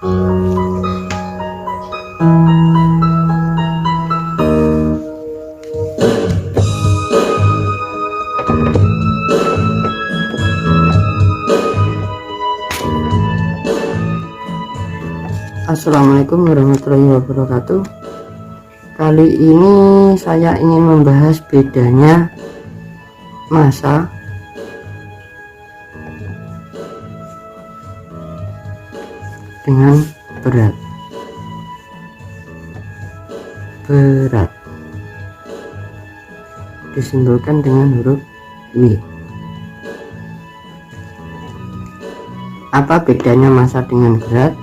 Assalamualaikum warahmatullahi wabarakatuh. Kali ini saya ingin membahas bedanya massa dengan berat. Berat disimbolkan dengan huruf W. Apa bedanya massa dengan berat?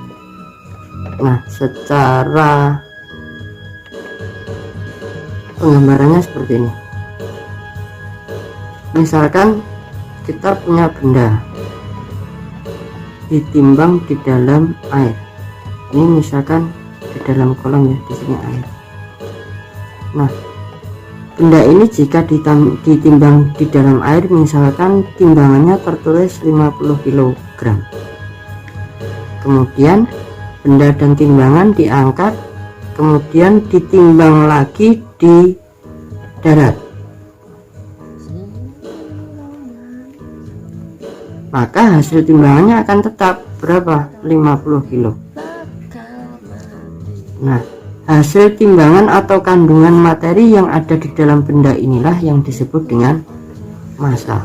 Nah, secara penggambarannya seperti ini. Misalkan kita punya benda ditimbang di dalam air. Ini misalkan di dalam kolam ya, di sini air. Nah, benda ini jika ditimbang di dalam air, misalkan timbangannya tertulis 50 kg. Kemudian benda dan timbangan diangkat, kemudian ditimbang lagi di darat, maka hasil timbangannya akan tetap berapa? 50 kg. Nah, hasil timbangan atau kandungan materi yang ada di dalam benda inilah yang disebut dengan massa.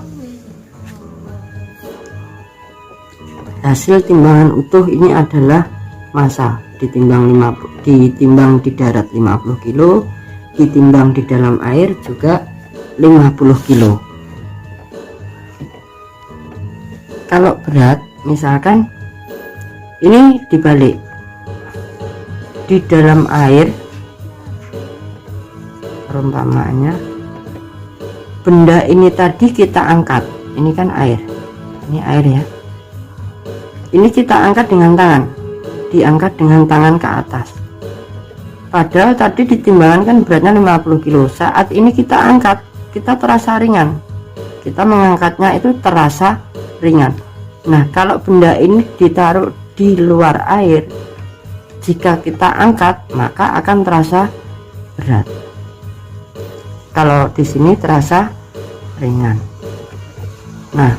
Hasil timbangan utuh ini adalah massa. Ditimbang di darat 50 kg, ditimbang di dalam air juga 50 kg. Kalau berat, misalkan ini dibalik, di dalam air, perumpamaannya benda ini tadi kita angkat, ini kan air, ini air ya, ini kita angkat dengan tangan, diangkat dengan tangan ke atas, padahal tadi ditimbangkan kan beratnya 50 kg. Saat ini kita angkat, kita terasa ringan, kita mengangkatnya itu terasa ringan. Nah, kalau benda ini ditaruh di luar air, jika kita angkat maka akan terasa berat. Kalau di sini terasa ringan. Nah,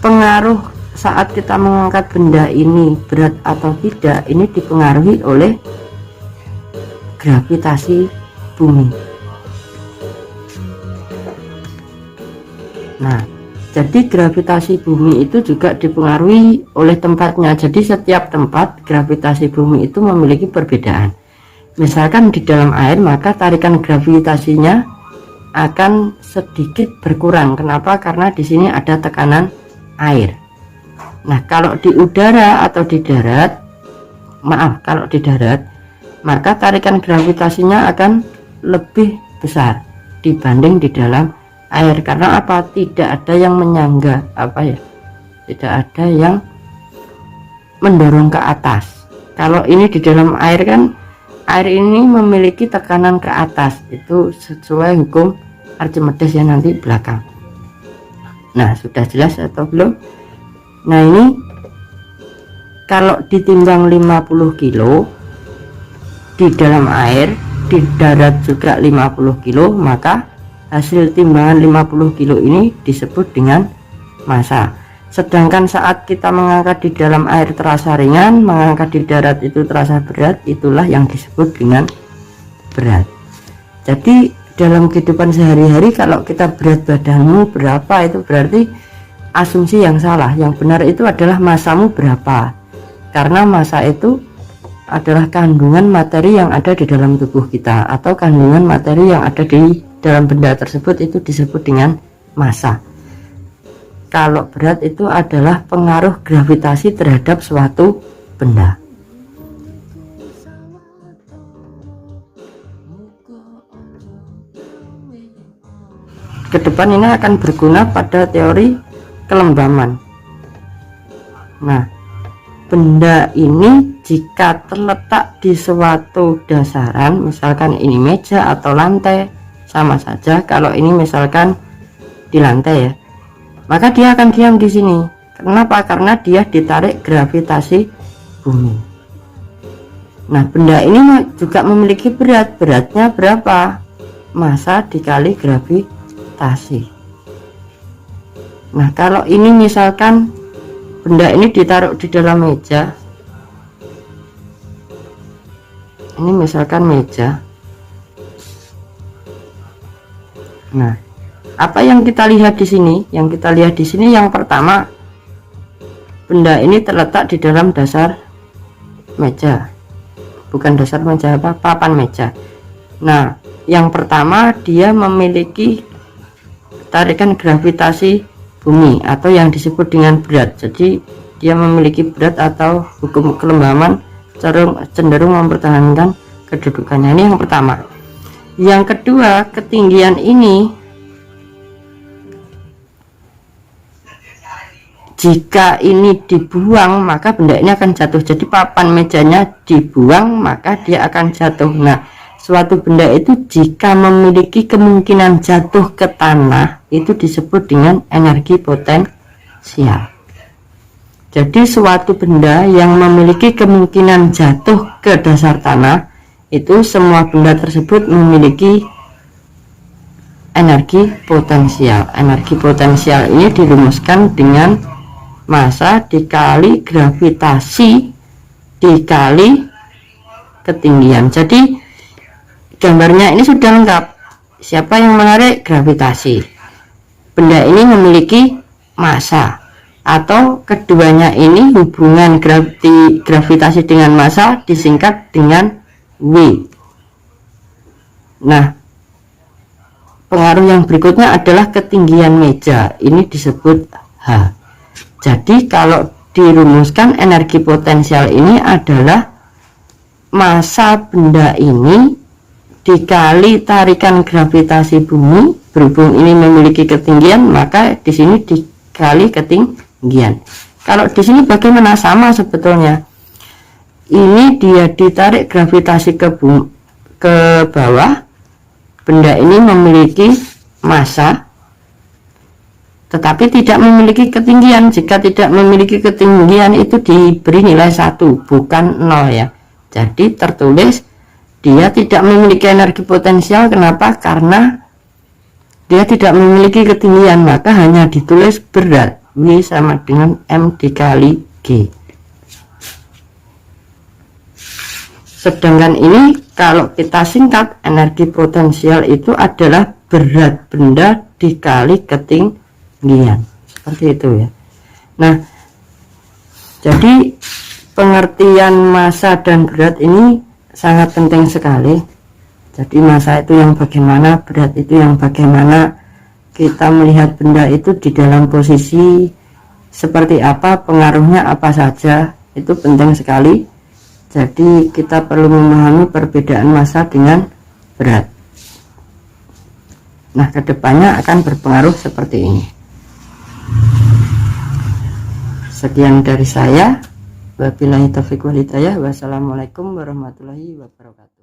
pengaruh saat kita mengangkat benda ini berat atau tidak, ini dipengaruhi oleh gravitasi bumi. Nah, jadi gravitasi bumi itu juga dipengaruhi oleh tempatnya. Jadi setiap tempat gravitasi bumi itu memiliki perbedaan. Misalkan di dalam air, maka tarikan gravitasinya akan sedikit berkurang. Kenapa? Karena di sini ada tekanan air. Nah, kalau di udara atau di darat, kalau di darat, maka tarikan gravitasinya akan lebih besar dibanding di dalam air. Karena apa? Tidak ada yang menyangga, tidak ada yang mendorong ke atas. Kalau ini di dalam air kan, air ini memiliki tekanan ke atas, itu sesuai hukum Archimedes ya nanti belakang. Nah, sudah jelas atau belum? Nah, ini kalau ditimbang 50 kg di dalam air, di darat juga 50 kg, maka hasil timbangan 50 kg ini disebut dengan massa. Sedangkan saat kita mengangkat di dalam air terasa ringan, mengangkat di darat itu terasa berat, itulah yang disebut dengan berat. Jadi dalam kehidupan sehari-hari, kalau kita berat badanmu berapa, itu berarti asumsi yang salah. Yang benar itu adalah massamu berapa, karena massa itu adalah kandungan materi yang ada di dalam tubuh kita, atau kandungan materi yang ada di dalam benda tersebut, itu disebut dengan massa. Kalau berat itu adalah pengaruh gravitasi terhadap suatu benda. Kedepan ini akan berguna pada teori kelembaman. Nah, benda ini jika terletak di suatu dasaran, misalkan ini meja atau lantai, sama saja. Kalau ini misalkan di lantai ya, maka dia akan diam di sini. Kenapa? Karena dia ditarik gravitasi bumi. Nah, benda ini juga memiliki berat. Beratnya berapa? Massa dikali gravitasi. Nah, kalau ini misalkan benda ini ditaruh di dalam meja. Ini misalkan meja. Nah, apa yang kita lihat di sini? Yang kita lihat di sini yang pertama, benda ini terletak di dalam dasar meja. Bukan dasar meja, papan meja. Nah, yang pertama dia memiliki tarikan gravitasi bumi atau yang disebut dengan berat. Jadi dia memiliki berat atau hukum kelembaban cenderung mempertahankan kedudukannya. Ini yang pertama. Yang kedua, ketinggian ini jika ini dibuang maka benda ini akan jatuh. Jadi papan mejanya dibuang maka dia akan jatuh. Nah, suatu benda itu jika memiliki kemungkinan jatuh ke tanah itu disebut dengan energi potensial. Jadi suatu benda yang memiliki kemungkinan jatuh ke dasar tanah itu semua benda tersebut memiliki energi potensial. Energi potensial ini dirumuskan dengan massa dikali gravitasi dikali ketinggian. Jadi gambarnya ini sudah lengkap. Siapa yang menarik? Gravitasi. Benda ini memiliki massa, atau keduanya ini hubungan gravitasi dengan massa disingkat dengan W. Nah, pengaruh yang berikutnya adalah ketinggian meja. Ini disebut H. Jadi kalau dirumuskan energi potensial ini adalah massa benda ini dikali tarikan gravitasi bumi. Berhubung ini memiliki ketinggian, maka di sini dikali ketinggian. Kalau di sini bagaimana? Sama sebetulnya. Ini dia ditarik gravitasi ke bawah. Benda ini memiliki massa tetapi tidak memiliki ketinggian. Jika tidak memiliki ketinggian itu diberi nilai 1, bukan 0 ya. Jadi tertulis dia tidak memiliki energi potensial. Kenapa? Karena dia tidak memiliki ketinggian, maka hanya ditulis berat. W sama dengan M dikali G. Sedangkan ini kalau kita singkat, energi potensial itu adalah berat benda dikali ketinggian. Seperti itu ya. Nah, jadi pengertian massa dan berat ini sangat penting sekali. Jadi massa itu yang bagaimana, berat itu yang bagaimana. Kita melihat benda itu di dalam posisi seperti apa, pengaruhnya apa saja, itu penting sekali. Jadi kita perlu memahami perbedaan massa dengan berat. Nah, kedepannya akan berpengaruh seperti ini. Sekian dari saya. Wabillahi taufiq wal hidayah. Wassalamualaikum warahmatullahi wabarakatuh.